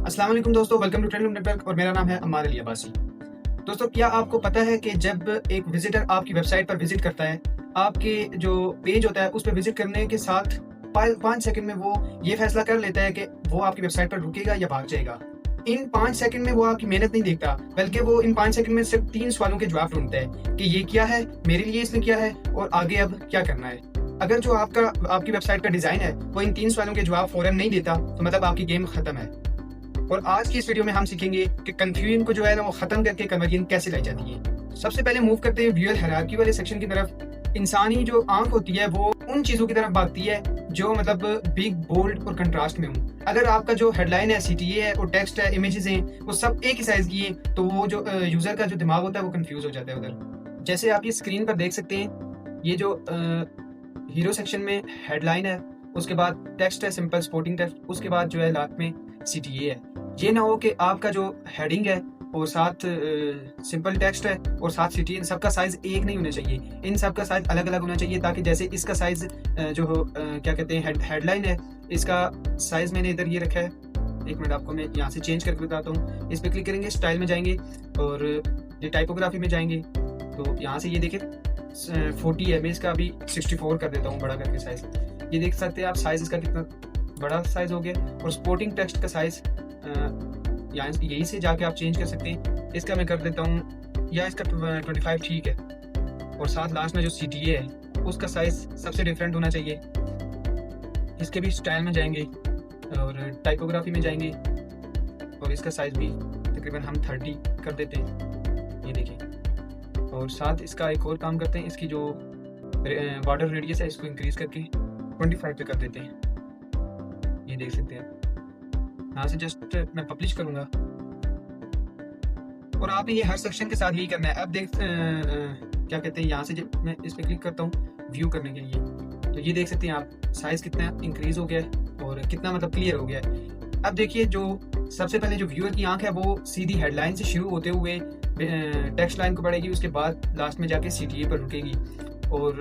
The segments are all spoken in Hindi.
अस्सलाम वालेकुम दोस्तों, वेलकम टू ट्रेंड नेटवर्क और मेरा नाम है अम्मार अली अब्बासी। दोस्तों, क्या आपको पता है कि जब एक विजिटर आपकी वेबसाइट पर विजिट करता है, आपके जो पेज होता है उस पर विजिट करने के साथ 5 सेकंड में वो ये फैसला कर लेता है कि वो आपकी वेबसाइट पर रुकेगा या भाग जाएगा। इन 5 सेकंड में वो आपकी मेहनत नहीं देखता, बल्कि वो इन 5 सेकंड में सिर्फ 3 सवालों के जवाब ढूंढता है कि ये क्या है, मेरे लिए इसने किया है और आगे अब क्या करना है। अगर जो आपकी वेबसाइट का डिजाइन है वो इन 3 सवालों के जवाब फौरन नहीं देता, तो मतलब आपकी गेम खत्म है। और आज की इस वीडियो में हम सीखेंगे कि कंफ्यूजन को जो है ना वो खत्म करके कन्वर्जन कैसे लाई जाती है। सबसे पहले मूव करते हैं व्यूअर हायरार्की वाले सेक्शन की तरफ। इंसानी जो आंख होती है वो उन चीजों की तरफ भागती है जो मतलब बिग, बोल्ड और कंट्रास्ट में हो। अगर आपका जो हेडलाइन है, CTA है और टेक्स्ट है, इमेजेस हैं, वो सब एक ही साइज की है, तो वो जो यूजर का जो दिमाग होता है वो कंफ्यूज हो जाता है उधर। जैसे आप ये स्क्रीन पर देख सकते हैं, ये जो हीरो सेक्शन में हेडलाइन है, उसके बाद टेक्स्ट है, सिंपल स्पोर्टिंग टेक्स्ट, उसके बाद जो है लास्ट में CTA है। ये ना हो कि आपका जो हेडिंग है और साथ सिंपल टेक्स्ट है और साथ CTA, सबका साइज एक नहीं होना चाहिए। इन सब का साइज अलग अलग होना चाहिए, ताकि जैसे इसका साइज जो क्या कहते हैं हेडलाइन है, इसका साइज मैंने इधर ये रखा है। एक मिनट, आपको मैं यहाँ से चेंज करके बताता हूँ। इस पर क्लिक करेंगे, स्टाइल में जाएंगे और ये टाइपोग्राफी में जाएंगे, तो यहाँ से ये देखें 40 है, मैं इसका अभी 64 कर देता हूँ बड़ा करके साइज। ये देख सकते हैं आप, साइज इसका कितना बड़ा साइज हो गया। और स्पोर्टिंग टेक्स्ट का साइज यहाँ यहीं से जाके आप चेंज कर सकते हैं। इसका मैं कर देता हूँ, या इसका 25 ठीक है। और साथ लास्ट में जो CTA है उसका साइज सबसे डिफरेंट होना चाहिए। इसके भी स्टाइल में जाएंगे और टाइपोग्राफी में जाएंगे और इसका साइज भी तकरीबन हम 30 कर देते हैं, ये देखिए। और साथ इसका एक और काम करते हैं, इसकी जो बॉर्डर रेडियस है इसको इंक्रीज करके 25 पे कर देते हैं, ये देख सकते हैं। यहाँ से जस्ट मैं पब्लिश करूंगा और आपने ये हर सेक्शन के साथ यही करना है। अब देख क्या कहते हैं, यहाँ से जब मैं इस पर क्लिक करता हूँ व्यू करने के लिए, तो ये देख सकते हैं आप साइज कितना इंक्रीज हो गया है और कितना मतलब क्लियर हो गया है। अब देखिए, जो सबसे पहले जो व्यूअर की आंख है वो सीधी हेडलाइन से शुरू होते हुए टेक्स्ट लाइन को पढ़ेगी, उसके बाद लास्ट में जाके CTA पर रुकेगी। और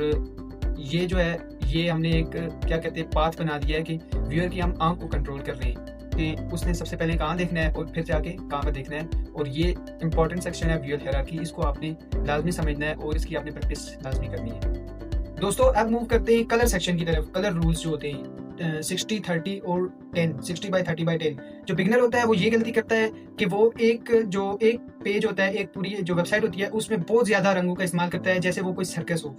ये जो है, ये हमने एक क्या कहते हैं पाथ बना दिया है कि व्यूअर की हम आंख को कंट्रोल कर रहे हैं कि उसने सबसे पहले कहाँ देखना है और फिर जाके कहाँ पर देखना है। और ये इंपॉर्टेंट सेक्शन है व्यूअर हायरार्की, इसको आपने लाजमी समझना है और इसकी आपने प्रैक्टिस लाजमी करनी है। दोस्तों, अब मूव करते हैं कलर सेक्शन की तरफ। कलर रूल्स जो होते हैं 60, 30 और 10, 60x30x10। जो बिगनर होता है वो ये गलती करता है कि वो एक पेज होता है, एक पूरी जो वेबसाइट होती है उसमें बहुत ज्यादा रंगों का इस्तेमाल करता है, जैसे वो कोई सर्कस हो।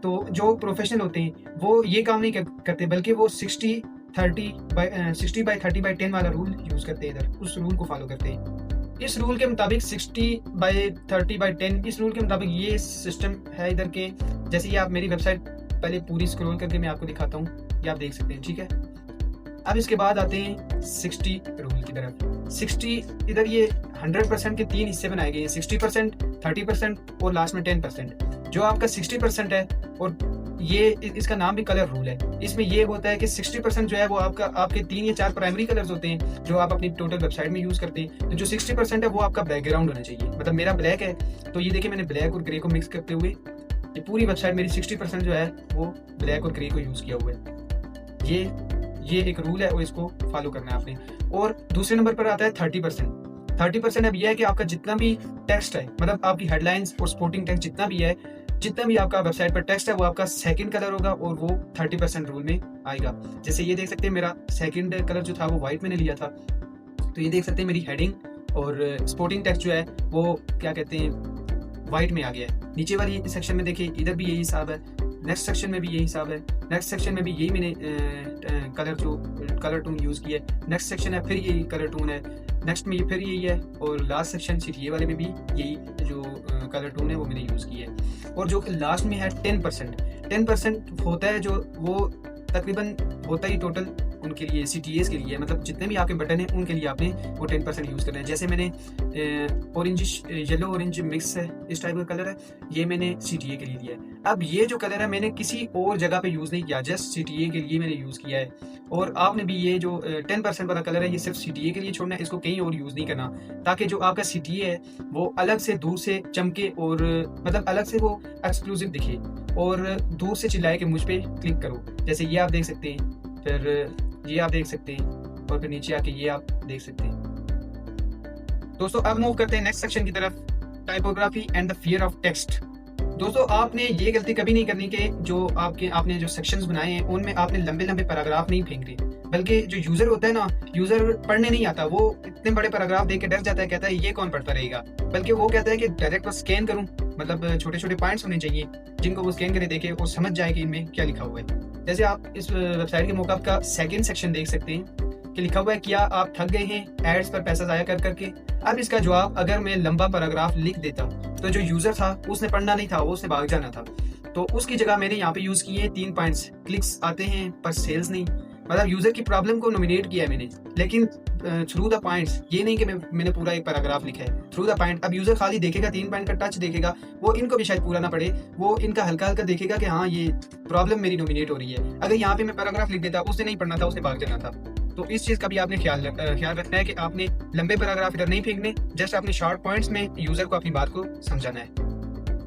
तो जो प्रोफेशनल होते हैं वो ये काम नहीं करते, बल्कि वो 60x30x10 वाला रूल यूज करते हैं, इधर उस रूल को फॉलो करते हैं। इस रूल के मुताबिक 60x30x10, इस रूल के मुताबिक ये सिस्टम है इधर के। जैसे ये आप मेरी वेबसाइट पहले पूरी स्क्रॉल करके मैं आपको दिखाता हूँ, ये आप देख सकते हैं, ठीक है। अब इसके बाद आते हैं 60 रूल की तरफ। 60 इधर ये 100% के 3 हिस्से बनाए गए हैं, 60%, 30% और लास्ट में 10%। जो आपका 60% है, और ये इसका नाम भी कलर रूल है। इसमें ये होता है कि 60% जो है वो आपके 3 या 4 प्राइमरी कलर्स होते हैं जो आप अपनी टोटल वेबसाइट में यूज करते हैं। तो जो 60% है वो आपका बैकग्राउंड होना चाहिए। मतलब मेरा ब्लैक है, तो ये देखिए मैंने ब्लैक और ग्रे को मिक्स करते हुए ये पूरी वेबसाइट मेरी 60% जो है वो ब्लैक और ग्रे को यूज किया हुआ है। ये एक रूल है और इसको फॉलो करना है आपने। और दूसरे नंबर पर आता है 30%। 30% अब यह है कि आपका जितना भी टेक्स्ट है, मतलब आपकी हेडलाइंस और स्पोर्टिंग टेक्स्ट जितना भी आपका वेबसाइट पर टेक्स्ट है वो आपका सेकंड कलर होगा और वो 30% रूल में आएगा। जैसे ये देख सकते हैं, मेरा सेकंड कलर जो था वो व्हाइट मैंने लिया था, तो ये देख सकते हैं मेरी हेडिंग और स्पोर्टिंग टेक्स्ट जो है वो क्या कहते हैं व्हाइट में आ गया है। नीचे वाली सेक्शन में देखिए, इधर भी यही हिसाब है, नेक्स्ट सेक्शन में भी यही हिसाब है, नेक्स्ट सेक्शन में भी यही मैंने कलर टून यूज किया है, नेक्स्ट सेक्शन है फिर यही कलर टून है, नेक्स्ट में ये फिर यही है, और लास्ट सेक्शन CTA वाले में भी यही जो कलर टून है वो मैंने यूज किया है। और जो लास्ट में है 10% होता है, जो वो तकरीबन होता ही टोटल उनके लिए CTAs के लिए, मतलब जितने भी आपके बटन हैं उनके लिए आपने वो 10% यूज़ करना है। जैसे मैंने येलो ऑरेंज मिक्स है, इस टाइप का कलर है, ये मैंने CTA के लिए दिया है। अब ये जो कलर है मैंने किसी और जगह पे यूज़ नहीं किया, जस्ट CTA के लिए मैंने यूज़ किया है। और आपने भी ये जो 10% वाला कलर है ये सिर्फ CTA के लिए छोड़ना है, इसको कहीं और यूज़ नहीं करना, ताकि जो आपका CTA है वो अलग से दूर से चमके और मतलब अलग से वो एक्सक्लूसिव दिखे और दूर से चिल्लाए कि मुझ पे क्लिक करो। जैसे ये आप देख सकते हैं, फिर ये आप देख सकते हैं, और फिर नीचे आके ये आप देख सकते हैं। दोस्तों अब मूव करते हैं नेक्स्ट सेक्शन की तरफ, typography and the fear of text. दोस्तों आपने ये गलती कभी नहीं करनी कि जो आपने जो सेक्शंस बनाए हैं उनमें आपने लंबे लंबे पैराग्राफ नहीं फेंक रहे, बल्कि जो यूजर होता है ना, यूजर पढ़ने नहीं आता, वो इतने बड़े पैराग्राफ देख के डर जाता है, कहता है ये कौन पढ़ता रहेगा, बल्कि वो कहता है कि डायरेक्ट बस स्कैन करूं, मतलब छोटे छोटे पॉइंट्स होने चाहिए जिनको वो स्कैन करे, देखे और समझ जाए कि इनमें क्या लिखा हुआ है। जैसे आप इस वेबसाइट के मौका का सेकंड सेक्शन देख सकते हैं कि लिखा हुआ है क्या आप थक गए हैं एड्स पर पैसा जाया कर करके। अब इसका जवाब अगर मैं लंबा पैराग्राफ लिख देता तो जो यूजर था उसने पढ़ना नहीं था, वो उसने भाग जाना था। तो उसकी जगह मैंने यहाँ पे यूज किए 3 पॉइंट्स, क्लिक्स आते हैं पर सेल्स नहीं, मतलब यूजर की प्रॉब्लम को नोमिनेट किया है मैंने, लेकिन थ्रू द पॉइंट्स, ये नहीं कि मैंने पूरा एक पैराग्राफ लिखा है, थ्रू द पॉइंट। अब यूजर खाली देखेगा 3 पॉइंट का टच देखेगा, वो इनको भी शायद पूरा ना पड़े, वो इनका हल्का हल्का देखेगा कि हाँ ये प्रॉब्लम मेरी नोमिनेट हो रही है। अगर यहाँ पे मैं पैराग्राफ लिख देता, उसने नहीं पढ़ना था, उसने भाग जाना था। तो इस चीज का भी आपने ख्याल रखना है कि आपने लंबे पैराग्राफ इधर नहीं फेंकने, जस्ट आपने शॉर्ट पॉइंट्स में यूजर को अपनी बात को समझाना है।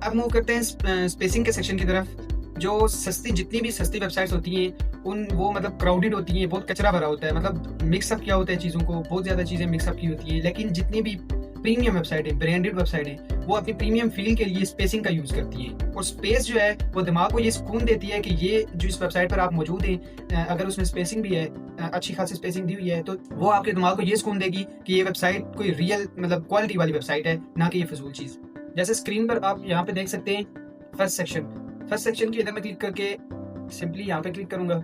अब मूव करते हैं स्पेसिंग के सेक्शन की तरफ। जो जितनी भी सस्ती वेबसाइट्स होती हैं वो मतलब क्राउडेड होती हैं, बहुत कचरा भरा होता है, मतलब मिक्सअप किया होता है चीज़ों को, बहुत ज़्यादा चीज़ें मिक्सअप की होती हैं। लेकिन जितनी भी प्रीमियम वेबसाइट है, ब्रांडेड वेबसाइट है, वो अपनी प्रीमियम फील के लिए स्पेसिंग का यूज़ करती है। और स्पेस जो है वो दिमाग को ये सुकून देती है कि ये जो इस वेबसाइट पर आप मौजूद हैं, अगर उसमें स्पेसिंग भी है, अच्छी खासी स्पेसिंग दी हुई है, तो वो आपके दिमाग को ये सुकून देगी कि ये वेबसाइट कोई रियल मतलब क्वालिटी वाली वेबसाइट है, ना कि ये फजूल चीज़। जैसे स्क्रीन पर आप यहाँ पे देख सकते हैं फर्स्ट सेक्शन के इधर मैं क्लिक करके सिंपली यहाँ पे क्लिक करूंगा,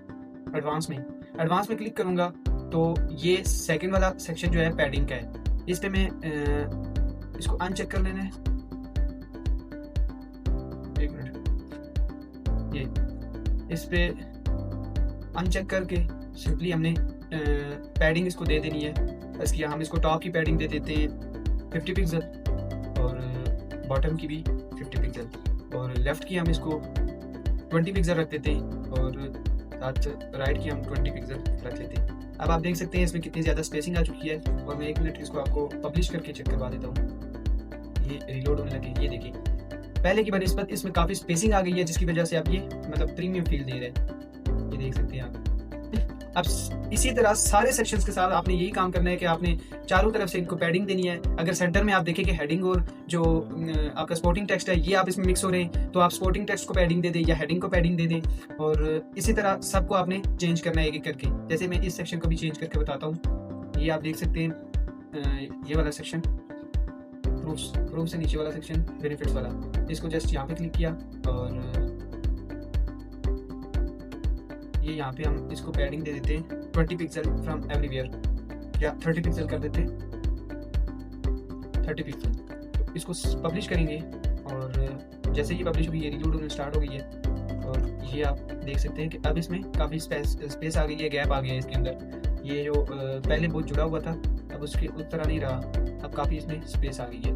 एडवांस में क्लिक करूंगा तो ये सेकंड वाला सेक्शन जो है पैडिंग का है। इस पे मैं इसको अनचेक कर लेना है, एक मिनट, ये इस पे अनचेक करके सिंपली हमने पैडिंग इसको दे देनी है। इसकी हम इसको टॉप की पैडिंग दे देते हैं 50 पिक्सल और बॉटम की भी 50 पिक्सल, और लेफ्ट की हम इसको 20 पिक्सल रख देते हैं और साथ राइट की हम 20 पिक्सल रख लेते हैं। अब आप देख सकते हैं इसमें कितनी ज़्यादा स्पेसिंग आ चुकी है, और मैं 1 मिनट इसको आपको पब्लिश करके चेक करवा देता हूँ। ये रिलोड होने लगे, ये देखिए पहले की बनिस्बत इसमें काफ़ी स्पेसिंग आ गई है, जिसकी वजह से आप ये मतलब प्रीमियम फील दे रहे हैं, ये देख सकते हैं आप। अब इसी तरह सारे सेक्शंस के साथ आपने यही काम करना है कि आपने चारों तरफ से इनको पैडिंग देनी है। अगर सेंटर में आप देखें कि हेडिंग और जो आपका स्पोर्टिंग टेक्स्ट है ये आप इसमें मिक्स हो रहे हैं, तो आप स्पोर्टिंग टेक्स्ट को पैडिंग दे दें या हेडिंग को पैडिंग दे दें। और इसी तरह सबको आपने चेंज करना है एक एक करके। जैसे मैं इस सेक्शन को भी चेंज करके बताता हूँ। ये आप देख सकते हैं ये वाला सेक्शन प्रूफ से नीचे वाला सेक्शन बेनिफिट्स वाला, इसको जस्ट यहाँ पे क्लिक किया और ये यहाँ पे हम इसको पैडिंग दे देते हैं 20 पिक्सल फ्रॉम एवरीवेयर, या 30 पिक्सल कर देते हैं, 30 पिक्सल। तो इसको पब्लिश करेंगे और जैसे ही पब्लिश हुई ये रिलोड होना स्टार्ट हो गई है, और ये आप देख सकते हैं कि अब इसमें काफ़ी स्पेस आ गई है, गैप आ गया है इसके अंदर। ये जो पहले बहुत जुड़ा हुआ था अब उसके उस तरह नहीं रहा, अब काफ़ी इसमें स्पेस आ गई है।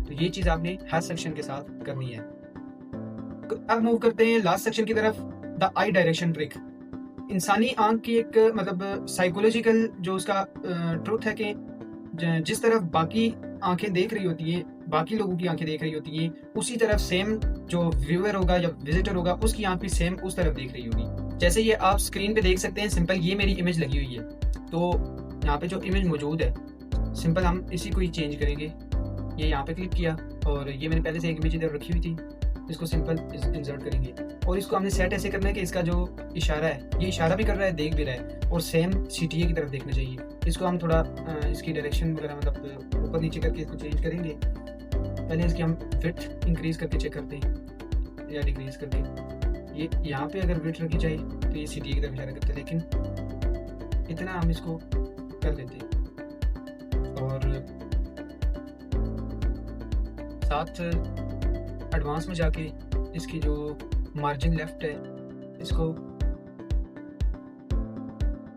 तो ये चीज़ आपने हर सेक्शन के साथ करनी है। अब मूव करते हैं लास्ट सेक्शन की तरफ, द आई डायरेक्शन ट्रिक। इंसानी आंख की एक मतलब साइकोलॉजिकल जो उसका ट्रुथ है कि जिस तरफ बाकी आंखें देख रही होती हैं, बाकी लोगों की आंखें देख रही होती हैं, उसी तरफ सेम जो व्यूअर होगा या विजिटर होगा उसकी आंख भी सेम उस तरफ देख रही होगी। जैसे ये आप स्क्रीन पे देख सकते हैं, सिंपल ये मेरी इमेज लगी हुई है, तो यहाँ पे जो इमेज मौजूद है सिंपल हम इसी को ही चेंज करेंगे। ये यहाँ पे क्लिक किया और ये मैंने पहले से एक इमेज इधर रखी हुई थी, इसको सिंपल इंसर्ट करेंगे और इसको हमने सेट ऐसे करना है कि इसका जो इशारा है ये इशारा भी कर रहा है, देख भी रहा है, और सेम CTA की तरफ देखना चाहिए। इसको हम थोड़ा इसकी डायरेक्शन वगैरह मतलब ऊपर नीचे करके इसको चेंज करेंगे। पहले इसकी हम विड्थ इंक्रीज करके चेक करते हैं या डिक्रीज करके। ये यहाँ पे अगर विड्थ रखी चाहिए तो ये CTA की तरफ इशारा करते हैं, लेकिन इतना हम इसको कर देते हैं। और साथ एडवांस में जाके इसकी जो मार्जिन लेफ्ट है इसको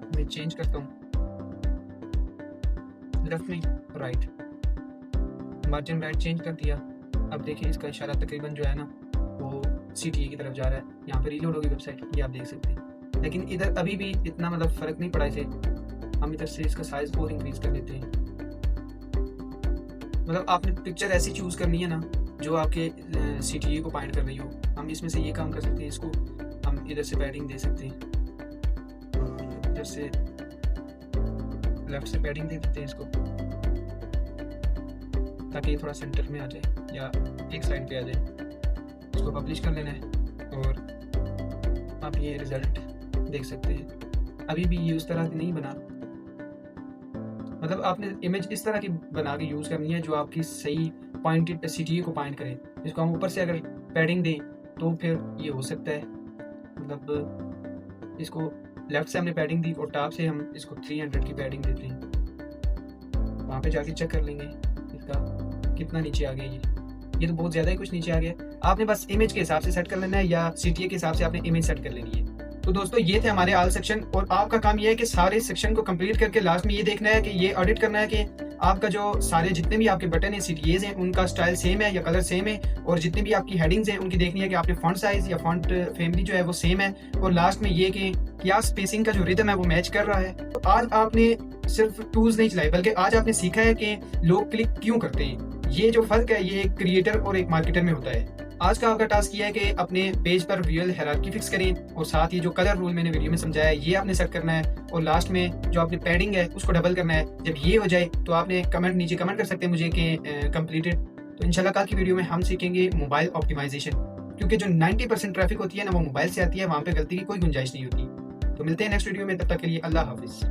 मैं चेंज करता हूँ, लेफ्ट में राइट, मार्जिन राइट चेंज कर दिया। अब देखिए इसका इशारा तकरीबन जो है ना वो CTA की तरफ जा रहा है। यहाँ पे रिलोड होगी वेबसाइट, ये आप देख सकते हैं, लेकिन इधर अभी भी इतना मतलब फ़र्क नहीं पड़ा इसे। हम इधर से इसका साइज़ और इंक्रीज कर देते हैं। मतलब आपने पिक्चर ऐसी चूज़ करनी है ना जो आपके CTA को पॉइंट कर रही हो। हम इसमें से ये काम कर सकते हैं, इसको हम इधर से पैडिंग दे सकते हैं, इधर से लेफ्ट से पैडिंग दे देते हैं इसको, ताकि ये थोड़ा सेंटर में आ जाए या एक साइड पे आ जाए। इसको पब्लिश कर लेना है और आप ये रिज़ल्ट देख सकते हैं। अभी भी ये उस तरह की नहीं बना, मतलब आपने इमेज इस तरह की बना के यूज़ करनी है जो आपकी सही पॉइंटेड CTA को पॉइंट करे। इसको हम ऊपर से अगर पैडिंग दें तो फिर ये हो सकता है, मतलब इसको लेफ़्ट से हमने पैडिंग दी और टॉप से हम इसको 300 की पैडिंग देते हैं। वहाँ पे जाके चेक कर लेंगे इसका कितना नीचे आ गया। ये तो बहुत ज़्यादा ही कुछ नीचे आ गया। आपने बस इमेज के हिसाब से सेट कर लेना है या CTA के हिसाब से आपने इमेज सेट कर लेनी है। तो दोस्तों ये थे हमारे ऑल सेक्शन, और आपका काम ये है कि सारे सेक्शन को कंप्लीट करके लास्ट में ये देखना है कि ये ऑडिट करना है कि आपका जो सारे जितने भी आपके बटन हैं CTAs हैं उनका स्टाइल सेम है या कलर सेम है, और जितने भी आपकी हेडिंग्स हैं उनकी देखनी है कि आपके फॉन्ट साइज या फॉन्ट फैमिली जो है वो सेम है, और लास्ट में ये कि क्या स्पेसिंग का जो रिदम है वो मैच कर रहा है। तो आज आपने सिर्फ टूल्स नहीं चलाए बल्कि आज आपने सीखा है कि लोग क्लिक क्यों करते हैं। ये जो फर्क है ये एक क्रिएटर और एक मार्केटर में होता है। आज का आपका टास्क ये है कि अपने पेज पर विजुअल हायरार्की फिक्स करें, और साथ ही जो कलर रूल मैंने वीडियो में समझाया है ये आपने सेट करना है, और लास्ट में जो आपने पैडिंग है उसको डबल करना है। जब ये हो जाए तो आपने नीचे कमेंट कर सकते हैं मुझे कि कंप्लीटेड। तो इंशाल्लाह कल की वीडियो में हम सीखेंगे मोबाइल ऑप्टिमाइजेशन, क्योंकि जो 90% ट्रैफिक होती है ना वो मोबाइल से आती है, वहाँ पे गलती की कोई गुंजाइश नहीं होती। तो मिलते हैं नेक्स्ट वीडियो में, तब तक के लिए अल्लाह हाफिज़।